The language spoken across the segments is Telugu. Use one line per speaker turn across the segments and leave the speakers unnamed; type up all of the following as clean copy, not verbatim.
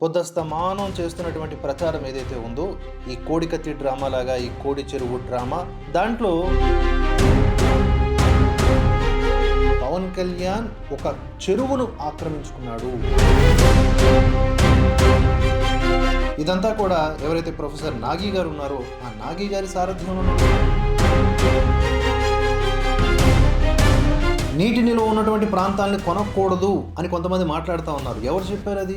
పొద్దస్తమానం చేస్తున్నటువంటి ప్రచారం ఏదైతే ఉందో ఈ కోడికత్తి డ్రామా లాగా ఈ కోడి చెరువు డ్రామా, దాంట్లో పవన్ కళ్యాణ్ ఒక చెరువును ఆక్రమించుకున్నాడు. ఇదంతా కూడా ఎవరైతే ప్రొఫెసర్ నాగి గారు ఉన్నారో ఆ నాగి గారి సారథ్యంలో నీటి నిలువ ఉన్నటువంటి ప్రాంతాలని కొనకూడదు అని కొంతమంది మాట్లాడుతూ ఉన్నారు. ఎవరు చెప్పారు అది?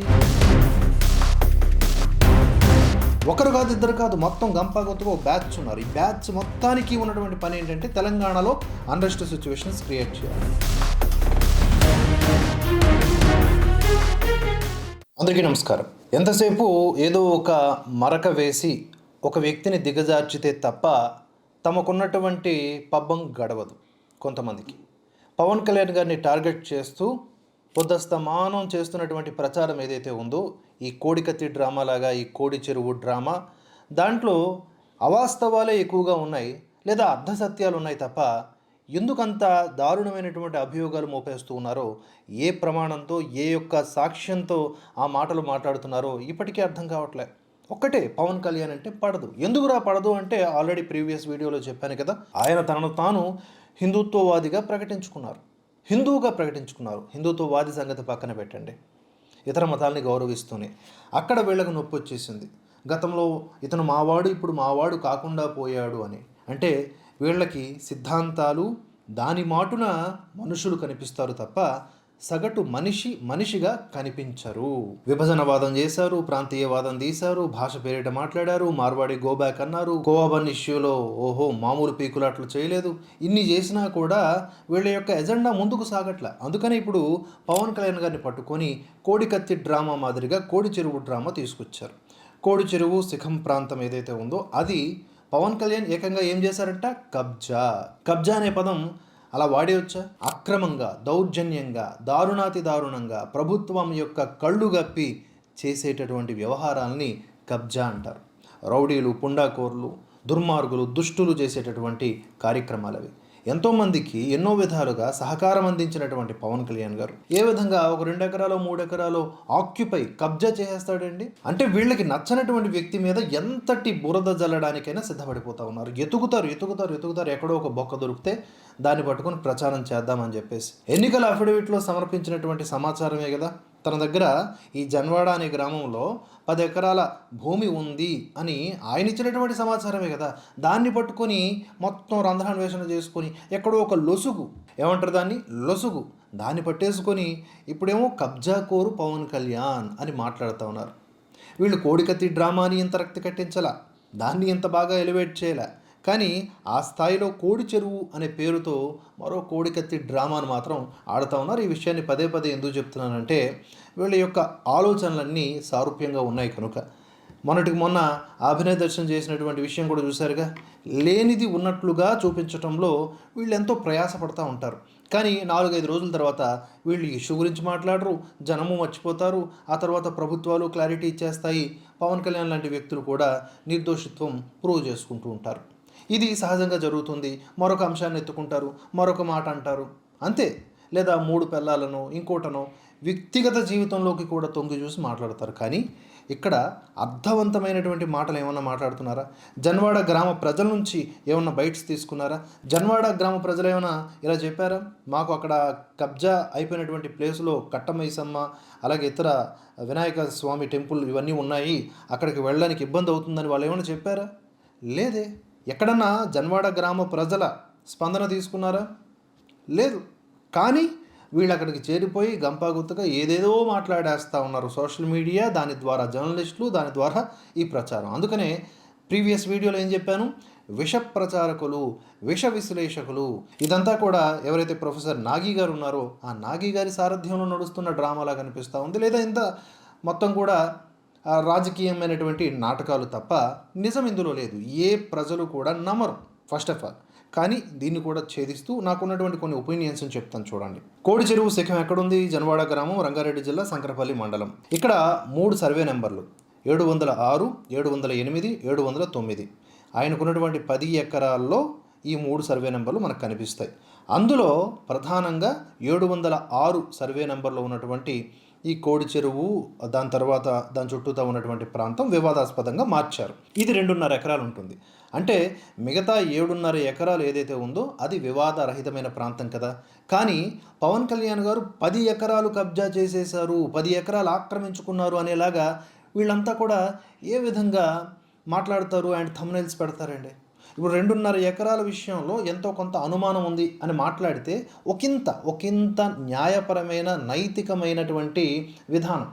ఒకరు కాదు, ఇద్దరు కాదు, మొత్తం గంపాగొత్తుగా ఒక బ్యాచ్ ఉన్నారు. ఈ బ్యాచ్ మొత్తానికి ఉన్నటువంటి పని ఏంటంటే తెలంగాణలో అన్రెస్ట్ సిచ్యువేషన్స్ క్రియేట్ చేయాలి. అందరికీ నమస్కారం. ఎంతసేపు ఏదో ఒక మరక వేసి ఒక వ్యక్తిని దిగజార్చితే తప్ప తమకున్నటువంటి పబ్బం గడవదు కొంతమందికి. పవన్ కళ్యాణ్ గారిని టార్గెట్ చేస్తూ పొద్దస్తమానం చేస్తున్నటువంటి ప్రచారం ఏదైతే ఉందో ఈ కోడికత్తి డ్రామా లాగా ఈ కోడి చెరువు డ్రామా, దాంట్లో అవాస్తవాలే ఎక్కువగా ఉన్నాయి లేదా అర్ధసత్యాలు ఉన్నాయి తప్ప ఎందుకంత దారుణమైనటువంటి అభియోగాలు మోపేస్తూ ఉన్నారో, ఏ ప్రమాణంతో ఏ యొక్క సాక్ష్యంతో ఆ మాటలు మాట్లాడుతున్నారో ఇప్పటికీ అర్థం కావట్లే. ఒక్కటే, పవన్ కళ్యాణ్ అంటే పడదు. ఎందుకురా పడదు అంటే ఆల్రెడీ ప్రీవియస్ వీడియోలో చెప్పాను కదా, ఆయన తనను తాను హిందుత్వవాదిగా ప్రకటించుకున్నారు. హిందుత్వవాది సంగతి పక్కన పెట్టండి, ఇతర మతాలని గౌరవిస్తూనే. అక్కడ వీళ్ళకు నొప్పి వచ్చేసింది. గతంలో ఇతను మావాడు, ఇప్పుడు మావాడు కాకుండా పోయాడు అని. అంటే వీళ్ళకి సిద్ధాంతాలు దాని మాటున మనుషులు కనిపిస్తారు తప్ప సగటు మనిషిగా కనిపించరు. విభజనవాదం చేశారు, ప్రాంతీయవాదం తీశారు, భాష పేరిట మాట్లాడారు, మార్వాడి గోబ్యాక్ అన్నారు, కోవాబన్ ఇష్యూలో మామూలు పీకులాట్లు చేయలేదు. ఇన్ని చేసినా కూడా వీళ్ళ యొక్క ఎజెండా ముందుకు సాగట్ల. అందుకని ఇప్పుడు పవన్ కళ్యాణ్ గారిని పట్టుకొని కోడికత్తి డ్రామా మాదిరిగా కోడి చెరువు డ్రామా తీసుకొచ్చారు. కోడి చెరువు శిఖం ప్రాంతం ఏదైతే ఉందో అది పవన్ కళ్యాణ్ ఏకంగా ఏం చేశారంట, కబ్జా అనే పదం అలా వాడేవచ్చా? అక్రమంగా, దౌర్జన్యంగా, దారుణాతి దారుణంగా ప్రభుత్వం యొక్క కళ్ళు గప్పి చేసేటటువంటి వ్యవహారాలని కబ్జా అంటారు. రౌడీలు, పుండాకోర్లు, దుర్మార్గులు, దుష్టులు చేసేటటువంటి కార్యక్రమాలు అవి. ఎంతోమందికి ఎన్నో విధాలుగా సహకారం అందించినటువంటి పవన్ కళ్యాణ్ గారు ఏ విధంగా ఒక 2 ఎకరాలు 3 ఎకరాలు ఆక్యుపై కబ్జా చేసేస్తాడండి? అంటే వీళ్ళకి నచ్చనటువంటి వ్యక్తి మీద ఎంతటి బురద జల్లడానికైనా సిద్ధపడిపోతూ ఉన్నారు. ఎతుకుతారు. ఎక్కడో ఒక బొక్క దొరికితే దాన్ని పట్టుకొని ప్రచారం చేద్దామని చెప్పేసి. ఎన్నికల అఫిడవిట్లో సమర్పించినటువంటి సమాచారమే కదా, తన దగ్గర ఈ జన్వాడ అనే గ్రామంలో 10 ఎకరాల భూమి ఉంది అని ఆయన ఇచ్చినటువంటి సమాచారమే కదా. దాన్ని పట్టుకొని మొత్తం రంధ్రాన్వేషణ చేసుకొని ఎక్కడో ఒక లొసుగు, ఏమంటారు దాన్ని, లొసుగు, దాన్ని పట్టేసుకొని ఇప్పుడేమో కబ్జా కోరు పవన్ కళ్యాణ్ అని మాట్లాడుతూ ఉన్నారు. వీళ్ళు కోడికత్తి డ్రామాని ఇంత రక్తి కట్టించాల, దాన్ని ఇంత బాగా ఎలివేట్ చేయలే. కానీ ఆ స్థాయిలో కోడి చెరువు అనే పేరుతో మరో కోడికత్తి డ్రామాను మాత్రం ఆడుతూ ఉన్నారు. ఈ విషయాన్ని పదే ఎందుకు చెప్తున్నానంటే వీళ్ళ యొక్క ఆలోచనలన్నీ సారూప్యంగా ఉన్నాయి కనుక. మొన్నటికి మొన్న అభినయ దర్శనం చేసినటువంటి విషయం కూడా చూశారుగా. లేనిది ఉన్నట్లుగా చూపించడంలో వీళ్ళు ఎంతో ప్రయాసపడుతూ ఉంటారు. కానీ 4-5 రోజుల తర్వాత వీళ్ళు ఇష్యూ గురించి మాట్లాడరు, జనము మర్చిపోతారు. ఆ తర్వాత ప్రభుత్వాలు క్లారిటీ ఇచ్చేస్తాయి. పవన్ కళ్యాణ్ లాంటి వ్యక్తులు కూడా నిర్దోషిత్వం ప్రూవ్ చేసుకుంటూ ఉంటారు. ఇది సహజంగా జరుగుతుంది. మరొక అంశాన్ని ఎత్తుకుంటారు, మరొక మాట అంటారు, అంతే. లేదా 3 పెళ్ళాలను ఇంకోటనో వ్యక్తిగత జీవితంలోకి కూడా తొంగి చూసి మాట్లాడతారు. కానీ ఇక్కడ అర్థవంతమైనటువంటి మాటలు ఏమన్నా మాట్లాడుతున్నారా? జన్వాడ గ్రామ ప్రజల నుంచి ఏమన్నా బైట్స్ తీసుకున్నారా? జన్వాడ గ్రామ ప్రజలు ఏమైనా ఇలా చెప్పారా, మాకు అక్కడ కబ్జా అయిపోయినటువంటి ప్లేసులో కట్టమైసమ్మ అలాగే ఇతర వినాయక స్వామి టెంపుల్ ఇవన్నీ ఉన్నాయి, అక్కడికి వెళ్ళడానికి ఇబ్బంది అవుతుందని వాళ్ళు ఏమైనా చెప్పారా? లేదే. ఎక్కడన్నా జన్వాడ గ్రామ ప్రజల స్పందన తీసుకున్నారా? లేదు. కానీ వీళ్ళు అక్కడికి చేరిపోయి గంపాగుత్తగా ఏదేదో మాట్లాడేస్తూ ఉన్నారు. సోషల్ మీడియా, దాని ద్వారా జర్నలిస్టులు, దాని ద్వారా ఈ ప్రచారం. అందుకనే ప్రీవియస్ వీడియోలో ఏం చెప్పాను, విష ప్రచారకులు, విష విశ్లేషకులు, ఇదంతా కూడా ఎవరైతే ప్రొఫెసర్ నాగి గారు ఉన్నారో ఆ నాగి గారి సారథ్యంలో నడుస్తున్న డ్రామాలా కనిపిస్తూ ఉంది. లేదా ఇంత మొత్తం కూడా రాజకీయమైనటువంటి నాటకాలు తప్ప నిజం ఇందులో లేదు. ఏ ప్రజలు కూడా నమ్మరు ఫస్ట్ ఆఫ్ ఆల్. కానీ దీన్ని కూడా ఛేదిస్తూ నాకున్నటువంటి కొన్ని ఒపీనియన్స్ని చెప్తాను చూడండి. కోడి చెరువు శిఖం ఎక్కడుంది? జన్వాడ గ్రామం, రంగారెడ్డి జిల్లా, శంకరపల్లి మండలం. ఇక్కడ 3 సర్వే నెంబర్లు 706, 708, 709. ఆయనకున్నటువంటి 10 ఎకరాల్లో ఈ 3 సర్వే నెంబర్లు మనకు కనిపిస్తాయి. అందులో ప్రధానంగా 706 సర్వే నెంబర్లో ఉన్నటువంటి ఈ కోడి చెరువు దాని తర్వాత దాని చుట్టూతా ఉన్నటువంటి ప్రాంతం వివాదాస్పదంగా మార్చారు. ఇది 2.5 ఎకరాలు ఉంటుంది. అంటే మిగతా 7.5 ఎకరాలు ఏదైతే ఉందో అది వివాదరహితమైన ప్రాంతం కదా. కానీ పవన్ కళ్యాణ్ గారు 10 ఎకరాలు కబ్జా చేసేశారు, 10 ఎకరాలు ఆక్రమించుకున్నారు అనేలాగా వీళ్ళంతా కూడా ఏ విధంగా మాట్లాడతారు అండ్ థంబ్నెయిల్స్ పెడతారండి. ఇప్పుడు 2.5 ఎకరాల విషయంలో ఎంతో కొంత అనుమానం ఉంది అని మాట్లాడితే ఒకంత న్యాయపరమైన నైతికమైనటువంటి విధానం,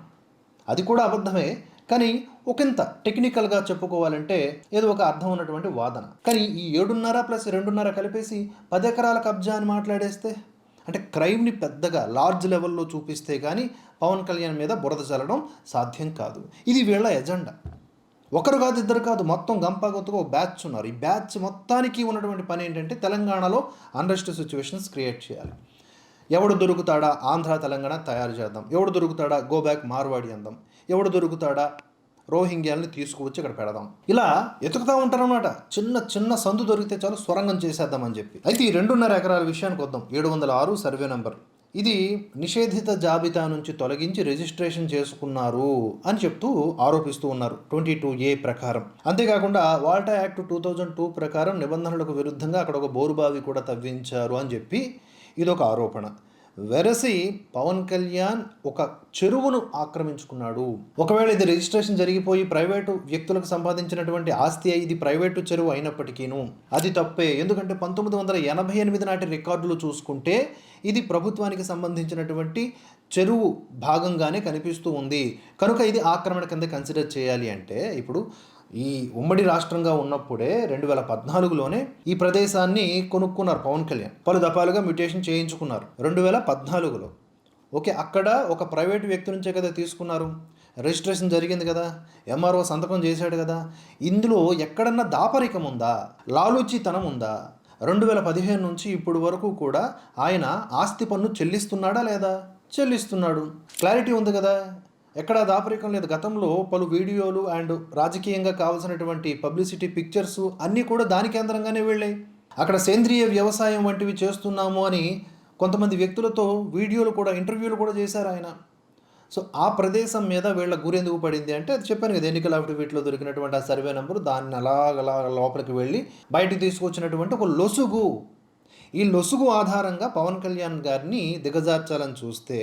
అది కూడా అబద్ధమే, కానీ ఒకంత టెక్నికల్గా చెప్పుకోవాలంటే ఏదో ఒక అర్థం ఉన్నటువంటి వాదన. కానీ ఈ 7.5 ప్లస్ 2.5 కలిపేసి 10 ఎకరాల కబ్జా అని మాట్లాడేస్తే, అంటే క్రైమ్ని పెద్దగా లార్జ్ లెవెల్లో చూపిస్తే కానీ పవన్ కళ్యాణ్ మీద బురద చల్లడం సాధ్యం కాదు. ఇది వీళ్ళ ఎజెండా. ఒకరు కాదు, ఇద్దరు కాదు, మొత్తం గంపగొత్తుగా ఒక బ్యాచ్ ఉన్నారు. ఈ బ్యాచ్ మొత్తానికి ఉన్నటువంటి పని ఏంటంటే తెలంగాణలో అన్రెస్ట్ సిచ్యువేషన్స్ క్రియేట్ చేయాలి. ఎవడు దొరుకుతాడా ఆంధ్ర తెలంగాణ తయారు చేద్దాం, ఎవడు దొరుకుతాడా గో బ్యాక్ మార్వాడి అందాం, ఎవడు దొరుకుతాడా రోహింగ్యాల్ని తీసుకువచ్చి ఇక్కడ పెడదాం, ఇలా ఎతుకుతూ ఉంటారన్నమాట. చిన్న సందు దొరికితే చాలు సొరంగం చేసేద్దామని చెప్పి. అయితే ఈ 2.5 ఎకరాల విషయానికి వద్దాం. 706 సర్వే నెంబర్, ఇది నిషేధిత జాబితా నుంచి తొలగించి రిజిస్ట్రేషన్ చేసుకున్నారు అని చెప్తూ ఆరోపిస్తూ ఉన్నారు 22A ప్రకారం. అంతేకాకుండా వాల్టా యాక్ట్ 2002 ప్రకారం నిబంధనలకు విరుద్ధంగా అక్కడ ఒక బోరుబావి కూడా తవ్వించారు అని చెప్పి ఇదొక ఆరోపణ. వెరసి పవన్ కళ్యాణ్ ఒక చెరువును ఆక్రమించుకున్నాడు. ఒకవేళ ఇది రిజిస్ట్రేషన్ జరిగిపోయి ప్రైవేటు వ్యక్తులకు సంపాదించినటువంటి ఆస్తి ఇది ప్రైవేటు చెరువు అయినప్పటికీను అది తప్పే. ఎందుకంటే 1988 నాటి రికార్డులు చూసుకుంటే ఇది ప్రభుత్వానికి సంబంధించినటువంటి చెరువు భాగంగానే కనిపిస్తూ ఉంది. కనుక ఇది ఆక్రమణ కింద కన్సిడర్ చేయాలి. అంటే ఇప్పుడు ఈ ఉమ్మడి రాష్ట్రంగా ఉన్నప్పుడే 2014లోనే ఈ ప్రదేశాన్ని కొనుక్కున్నారు పవన్ కళ్యాణ్. పలు దఫాలుగా మ్యూటేషన్ చేయించుకున్నారు 2014లో. ఓకే, అక్కడ ఒక ప్రైవేటు వ్యక్తి నుంచే కదా తీసుకున్నారు, రిజిస్ట్రేషన్ జరిగింది కదా, ఎంఆర్ఓ సంతకం చేశాడు కదా. ఇందులో ఎక్కడన్నా దాపరికం ఉందా, లాలూచీతనం ఉందా? 2015 నుంచి ఇప్పుడు వరకు కూడా ఆయన ఆస్తి పన్ను చెల్లిస్తున్నాడా లేదా? చెల్లిస్తున్నాడు. క్లారిటీ ఉంది కదా, ఎక్కడా దాపరికం లేదు. గతంలో పలు వీడియోలు అండ్ రాజకీయంగా కావాల్సినటువంటి పబ్లిసిటీ పిక్చర్స్ అన్నీ కూడా దాని కేంద్రంగానే వెళ్ళాయి. అక్కడ సేంద్రియ వ్యవసాయం వంటివి చేస్తున్నాము అని కొంతమంది వ్యక్తులతో వీడియోలు కూడా, ఇంటర్వ్యూలు కూడా చేశారు ఆయన. సో ఆ ప్రదేశం మీద వీళ్ళ గురెందుకు పడింది అంటే అది చెప్పాను కదా, ఎన్నికల అఫిడవిట్లో దొరికినటువంటి ఆ సర్వే నెంబరు దాన్ని అలా లోపలికి వెళ్ళి బయటికి తీసుకొచ్చినటువంటి ఒక లొసుగు. ఈ లొసుగు ఆధారంగా పవన్ కళ్యాణ్ గారిని దిగజార్చాలని చూస్తే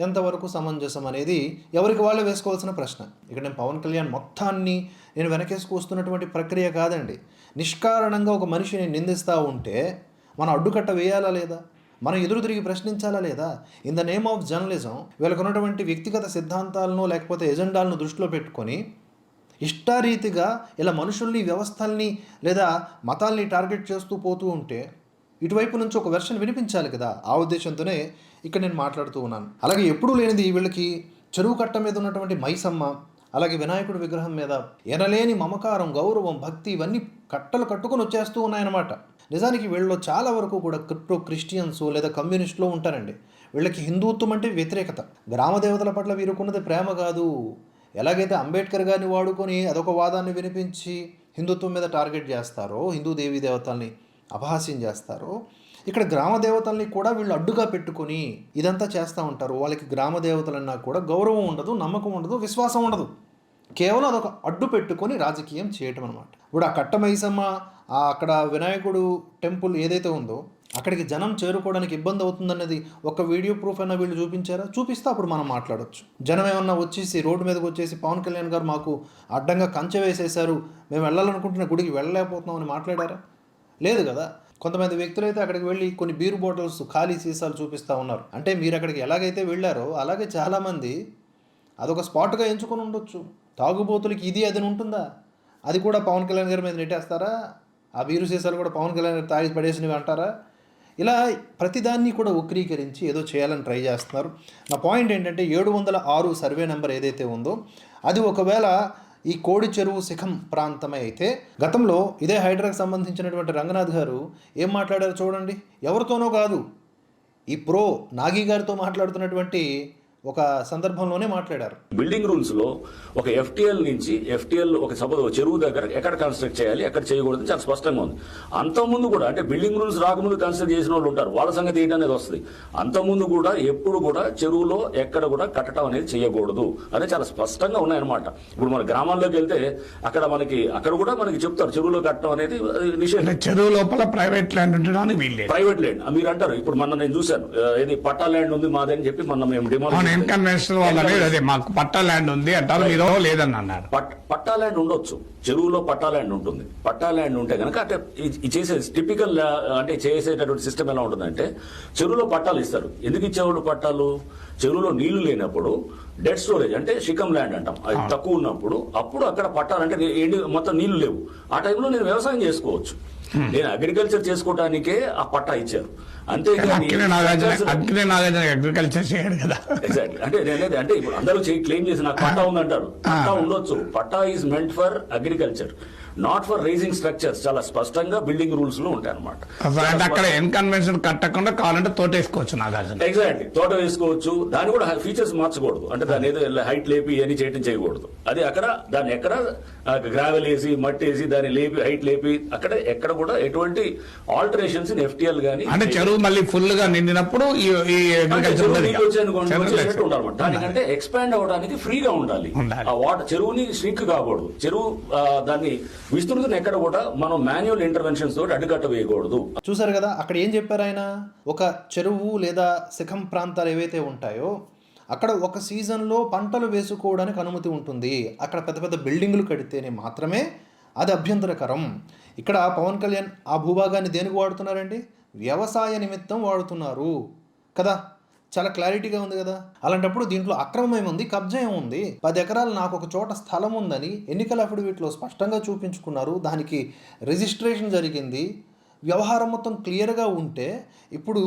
ఎంతవరకు సమంజసం అనేది ఎవరికి వాళ్ళే వేసుకోవాల్సిన ప్రశ్న. ఇక్కడ నేను పవన్ కళ్యాణ్ మొత్తాన్ని నేను వెనకేసుకొస్తున్నటువంటి ప్రక్రియ కాదండి. నిష్కారణంగా ఒక మనిషిని నిందిస్తూ ఉంటే మనం అడ్డుకట్ట వేయాలా లేదా, మనం ఎదురు తిరిగి ప్రశ్నించాలా లేదా? In the name of journalism వీళ్ళకు ఉన్నటువంటి వ్యక్తిగత సిద్ధాంతాలను లేకపోతే ఎజెండాలను దృష్టిలో పెట్టుకొని ఇష్టారీతిగా ఇలా మనుషుల్ని, వ్యవస్థల్ని లేదా మతాల్ని టార్గెట్ చేస్తూ పోతూ ఉంటే ఇటువైపు నుంచి ఒక వెర్షన్ వినిపించాలి కదా. ఆ ఉద్దేశంతోనే ఇక్కడ నేను మాట్లాడుతూ ఉన్నాను. అలాగే ఎప్పుడూ లేనిది వీళ్ళకి చెరువు కట్ట మీద ఉన్నటువంటి మైసమ్మ, అలాగే వినాయకుడి విగ్రహం మీద ఎనలేని మమకారం, గౌరవం, భక్తి ఇవన్నీ కట్టలు కట్టుకొని వచ్చేస్తూ ఉన్నాయన్నమాట. నిజానికి వీళ్ళలో చాలా వరకు కూడా క్రిస్టియన్స్ లేదా కమ్యూనిస్టులో ఉంటారండి. వీళ్ళకి హిందుత్వం అంటే వ్యతిరేకత. గ్రామ దేవతల పట్ల వీరుకున్నది ప్రేమ కాదు. ఎలాగైతే అంబేద్కర్ గారిని వాడుకొని అదొక వాదాన్ని వినిపించి హిందుత్వం మీద టార్గెట్ చేస్తారో, హిందూ దేవీ దేవతల్ని అపహాస్యం చేస్తారో, ఇక్కడ గ్రామ దేవతల్ని కూడా వీళ్ళు అడ్డుగా పెట్టుకొని ఇదంతా చేస్తూ ఉంటారు. వాళ్ళకి గ్రామ దేవతలన్నా కూడా గౌరవం ఉండదు, నమ్మకం ఉండదు, విశ్వాసం ఉండదు. కేవలం అదొక అడ్డు పెట్టుకొని రాజకీయం చేయటం అనమాట. ఇప్పుడు ఆ కట్టమైసమ్మ, అక్కడ వినాయకుడు టెంపుల్ ఏదైతే ఉందో అక్కడికి జనం చేరుకోవడానికి ఇబ్బంది అవుతుందన్నది ఒక వీడియో ప్రూఫ్ అయినా వీళ్ళు చూపించారా? చూపిస్తే అప్పుడు మనం మాట్లాడవచ్చు. జనం ఏమన్నా వచ్చేసి రోడ్డు మీదకి వచ్చేసి పవన్ కళ్యాణ్ గారు మాకు అడ్డంగా కంచె వేసేశారు, మేము వెళ్ళాలనుకుంటున్న గుడికి వెళ్ళలేకపోతున్నాం అని మాట్లాడారా? లేదు కదా. కొంతమంది వ్యక్తులైతే అక్కడికి వెళ్ళి కొన్ని బీరు బాటిల్స్, ఖాళీ సీసాలు చూపిస్తూ ఉన్నారు. అంటే మీరు అక్కడికి ఎలాగైతే వెళ్ళారో అలాగే చాలామంది అదొక స్పాట్గా ఎంచుకొని ఉండొచ్చు. తాగుబోతులకి ఇది అది ఉంటుందా? అది కూడా పవన్ కళ్యాణ్ గారి మీద నెట్టేస్తారా? ఆ బీరు సీసాలు కూడా పవన్ కళ్యాణ్ గారు తాగి పడేసినవి అంటారా? ఇలా ప్రతిదాన్ని కూడా వక్రీకరించి ఏదో చేయాలని ట్రై చేస్తున్నారు. నా పాయింట్ ఏంటంటే 706 సర్వే నెంబర్ ఏదైతే ఉందో అది ఒకవేళ ఈ కోడి చెరువు శిఖం ప్రాంతమే అయితే, గతంలో ఇదే హైడ్రాకి సంబంధించినటువంటి రంగనాథ్ గారు ఏం మాట్లాడారు చూడండి. ఎవరితోనో కాదు, ఈ నాగి గారితో మాట్లాడుతున్నటువంటి ఒక సందర్భంలోనే మాట్లాడారు.
బిల్డింగ్ రూల్స్ లో ఒక ఎఫ్టీఎల్ ఒక చెరువు దగ్గర ఎక్కడ కన్స్ట్రక్ట్ చేయాలి, ఎక్కడ చేయకూడదు చాలా స్పష్టంగా ఉంది. అంతకుముందు కూడా అంటే బిల్డింగ్ రూల్స్ రాకముందు కన్స్ట్రక్ట్ చేసిన వాళ్ళు ఉంటారు, వాళ్ళ సంగతి ఏంటి అనేది వస్తుంది. అంతకుముందు కూడా ఎప్పుడు కూడా చెరువులో ఎక్కడ కూడా కట్టడం అనేది చేయకూడదు అనేది చాలా స్పష్టంగా ఉన్నాయన్నమాట. ఇప్పుడు మన గ్రామాల్లోకి వెళ్తే అక్కడ కూడా మనకి చెప్తారు చెరువులో కట్టడం అనేది నిషేధం.
చెరువు లోపల ప్రైవేట్ ల్యాండ్ ఉండడానికి వీల్లేదు.
ప్రైవేట్ ల్యాండ్ మీరు అంటారు. ఇప్పుడు నేను చూశాను, ఏది పట్టా ల్యాండ్ ఉంది మాదని చెప్పి మేము డిమాండ్
ఇన్కన్వెన్షనల్ వాళ్ళనే అదే మాకు పట్టా ల్యాండ్ ఉంది అంటారు, మీరు లేదని అన్నారు.
పట్టా ల్యాండ్ ఉండొచ్చు, చెరువులో పట్టా ల్యాండ్ ఉంటుంది. పట్టా ల్యాండ్ ఉంటే కనుక అంటే చేసే టిపికల్ అంటే చేసేటటువంటి సిస్టమ్ ఎలా ఉంటుందంటే చెరువులో పట్టాలు ఇస్తారు. ఎందుకు ఇచ్చేవాళ్ళు పట్టాలు? చెరువులో నీళ్లు లేనప్పుడు డెడ్ స్టోరేజ్ అంటే షికమ్ ల్యాండ్ అంటాం, అది తక్కువ ఉన్నప్పుడు అప్పుడు అక్కడ పట్టాలంటే మొత్తం నీళ్లు లేవు. ఆ టైంలో నేను వ్యవసాయం చేసుకోవచ్చు, నేను అగ్రికల్చర్ చేసుకోవడానికే ఆ పట్టా ఇచ్చారు. అంతేగాని
అగ్రికల్చర్ చేయడు కదా.
ఎగ్జాక్ట్లీ అంటే ఇప్పుడు అందరూ క్లెయిమ్ చేసి నాకు పట్టా ఉందంటారు. పట్టా ఉండొచ్చు, patta is meant for agriculture, not for raising structures. చాలా స్పష్టంగా బిల్డింగ్ రూల్స్ లో ఉంటాయి అనమాట.
అక్కడ ఇన్కన్వెన్షన్ కట్టకుండా కావాలంటే తోట వేసుకోవచ్చు. నాగార్జున
ఎగ్జాక్ట్లీ తోట వేసుకోవచ్చు, దాన్ని కూడా ఫీచర్స్ మార్చకూడదు. అంటే దాని ఏదో హైట్ లేపి అని చేయకూడదు. అది అక్కడ దాన్ని ఎక్కడ గ్రావెల్ వేసి మట్టి వేసి దాన్ని లేపి హైట్ లేపి ఎక్కడ కూడా ఎటువంటి ఆల్టరేషన్స్ ఇన్ ఎఫ్టీఎల్ గానీ
అంటే చెరువు మళ్ళీ ఫుల్ గా నిండినప్పుడు
ఉండాలన్నమాట. దానికంటే ఎక్స్పాండ్ అవడానికి ఫ్రీగా ఉండాలి. ఆ వాటర్ చెరువుని ష్రింక్ కాకూడదు. చెరువు దాన్ని విస్తృతిని ఎక్కడ కూడా మనం మాన్యువల్ ఇంటర్వెన్షన్స్ తోటి అడ్డుకట్ట వేయకూడదు.
చూసారు కదా అక్కడ ఏం చెప్పారు ఆయన. ఒక చెరువు లేదా శిఖం ప్రాంతాలు ఏవైతే ఉంటాయో అక్కడ ఒక సీజన్లో పంటలు వేసుకోవడానికి అనుమతి ఉంటుంది. అక్కడ పెద్ద పెద్ద బిల్డింగులు కడితేనే మాత్రమే అది అభ్యంతరకరం. ఇక్కడ పవన్ కళ్యాణ్ ఆ భూభాగాన్ని దేనికి వాడుతున్నారండి? వ్యవసాయ నిమిత్తం వాడుతున్నారు కదా. చాలా క్లారిటీగా ఉంది కదా. అలాంటప్పుడు దీంట్లో అక్రమం ఏముంది, కబ్జా ఏముంది? 10 ఎకరాలు నాకు ఒక చోట స్థలం ఉందని ఎన్నికల అఫిడవిట్లో స్పష్టంగా చూపించుకున్నారు. దానికి రిజిస్ట్రేషన్ జరిగింది. వ్యవహారం మొత్తం క్లియర్గా ఉంటే ఇప్పుడు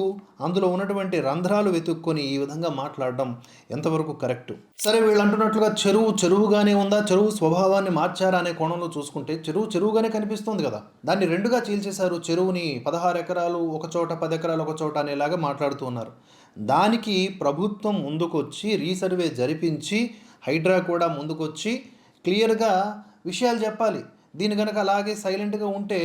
అందులో ఉన్నటువంటి రంధ్రాలు వెతుక్కొని ఈ విధంగా మాట్లాడడం ఎంతవరకు కరెక్టు? సరే, వీళ్ళు అంటున్నట్లుగా చెరువుగానే ఉందా, చెరువు స్వభావాన్ని మార్చారా అనే కోణంలో చూసుకుంటే చెరువుగానే కనిపిస్తుంది కదా. దాన్ని రెండుగా చీల్చేశారు. చెరువుని 16 ఎకరాలు ఒక చోట, 10 ఎకరాలు ఒక చోట అనేలాగా మాట్లాడుతూ ఉన్నారు. దానికి ప్రభుత్వం ముందుకొచ్చి రీసర్వే జరిపించి హైడ్రా కూడా ముందుకొచ్చి క్లియర్గా విషయాలు చెప్పాలి. దీని కనుక అలాగే సైలెంట్గా ఉంటే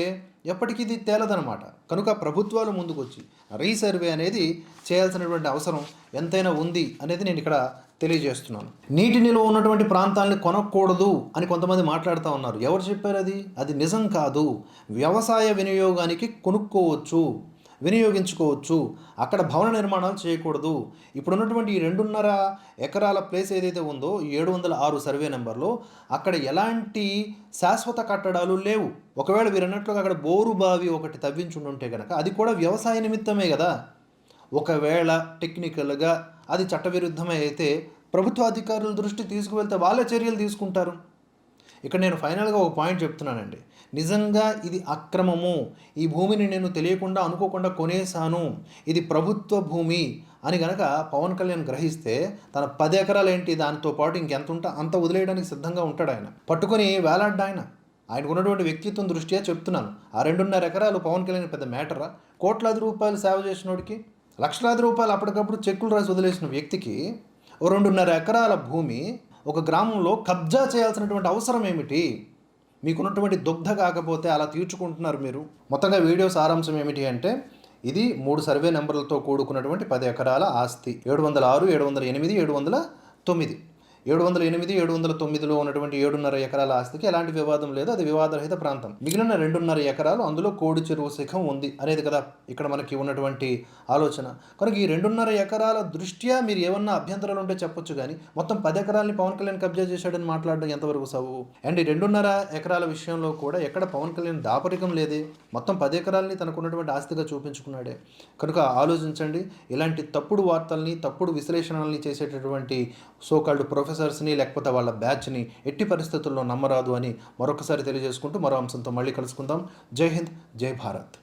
ఎప్పటికీ ఇది తేలదనమాట. కనుక ప్రభుత్వాలు ముందుకొచ్చి రీసర్వే అనేది చేయాల్సినటువంటి అవసరం ఎంతైనా ఉంది అనేది నేను ఇక్కడ తెలియజేస్తున్నాను. నీటి నిల్వ ఉన్నటువంటి ప్రాంతాలని కొనకూడదు అని కొంతమంది మాట్లాడుతూ ఉన్నారు. ఎవరు చెప్పారు? అది నిజం కాదు. వ్యవసాయ వినియోగానికి కొనుక్కోవచ్చు, వినియోగించుకోవచ్చు. అక్కడ భవన నిర్మాణాలు చేయకూడదు. ఇప్పుడున్నటువంటి ఈ 2.5 ఎకరాల ప్లేస్ ఏదైతే ఉందో 706 సర్వే నెంబర్లో అక్కడ ఎలాంటి శాశ్వత కట్టడాలు లేవు. ఒకవేళ మీరు అన్నట్లుగా అక్కడ బోరు బావి ఒకటి తవ్వించుంటే కనుక అది కూడా వ్యవసాయ నిమిత్తమే కదా. ఒకవేళ టెక్నికల్గా అది చట్టవిరుద్ధమే అయితే ప్రభుత్వ అధికారుల దృష్టి తీసుకువెళ్తే వాళ్ళే చర్యలు తీసుకుంటారు. ఇక్కడ నేను ఫైనల్గా ఒక పాయింట్ చెప్తున్నానండి. నిజంగా ఇది అక్రమము, ఈ భూమిని నేను తెలియకుండా అనుకోకుండా కొనేశాను, ఇది ప్రభుత్వ భూమి అని గనక పవన్ కళ్యాణ్ గ్రహిస్తే తన 10 ఎకరాలు ఏంటి దానితో పాటు ఇంకెంత ఉంటే అంత వదిలేయడానికి సిద్ధంగా ఉంటాడు. ఆయన పట్టుకొని వేలాడ్డా. ఆయనకు ఉన్నటువంటి వ్యక్తిత్వం దృష్ట్యా చెప్తున్నాను. ఆ 2.5 ఎకరాలు పవన్ కళ్యాణ్ పెద్ద మ్యాటరా? కోట్లాది రూపాయలు సేవ చేసినోడికి, లక్షలాది రూపాయలు అప్పటికప్పుడు చెక్కులు రాసి వదిలేసిన వ్యక్తికి 2.5 ఎకరాల భూమి ఒక గ్రామంలో కబ్జా చేయాల్సినటువంటి అవసరం ఏమిటి? మీకున్నటువంటి దుగ్ధ కాకపోతే అలా తీర్చుకుంటున్నారు మీరు. మొత్తంగా వీడియో సారాంశం ఏమిటి అంటే ఇది 3 సర్వే నెంబర్లతో కూడుకున్నటువంటి 10 ఎకరాల ఆస్తి. 706, 708, 709. 708, 709లో ఉన్నటువంటి 7.5 ఎకరాల ఆస్తికి ఎలాంటి వివాదం లేదు, అది వివాదరహిత ప్రాంతం. మిగిలిన 2.5 ఎకరాలు అందులో కోడి చెరువు శిఖం ఉంది అనేది కదా ఇక్కడ మనకి ఉన్నటువంటి ఆలోచన. కనుక ఈ 2.5 ఎకరాల దృష్ట్యా మీరు ఏమన్నా అభ్యంతరాలు ఉంటే చెప్పొచ్చు, కానీ మొత్తం 10 ఎకరాలని పవన్ కళ్యాణ్ కబ్జా చేశాడని మాట్లాడడం ఎంతవరకు సబబు? అండ్ ఈ 2.5 ఎకరాల విషయంలో కూడా ఎక్కడ పవన్ కళ్యాణ్ దాపరికం లేదే, మొత్తం 10 ఎకరాలని తనకున్నటువంటి ఆస్తిగా చూపించుకున్నాడే. కనుక ఆలోచించండి. ఇలాంటి తప్పుడు వార్తల్ని, తప్పుడు విశ్లేషణల్ని చేసేటటువంటి సోకాల్డ్ ప్రొఫెసర్స్ని లేకపోతే వాళ్ళ బ్యాచ్ని ఎట్టి పరిస్థితుల్లో నమ్మరాదు అని మరొకసారి తెలియజేసుకుంటూ మరో అంశంతో మళ్ళీ కలుసుకుందాం. జై హింద్, జై భారత్.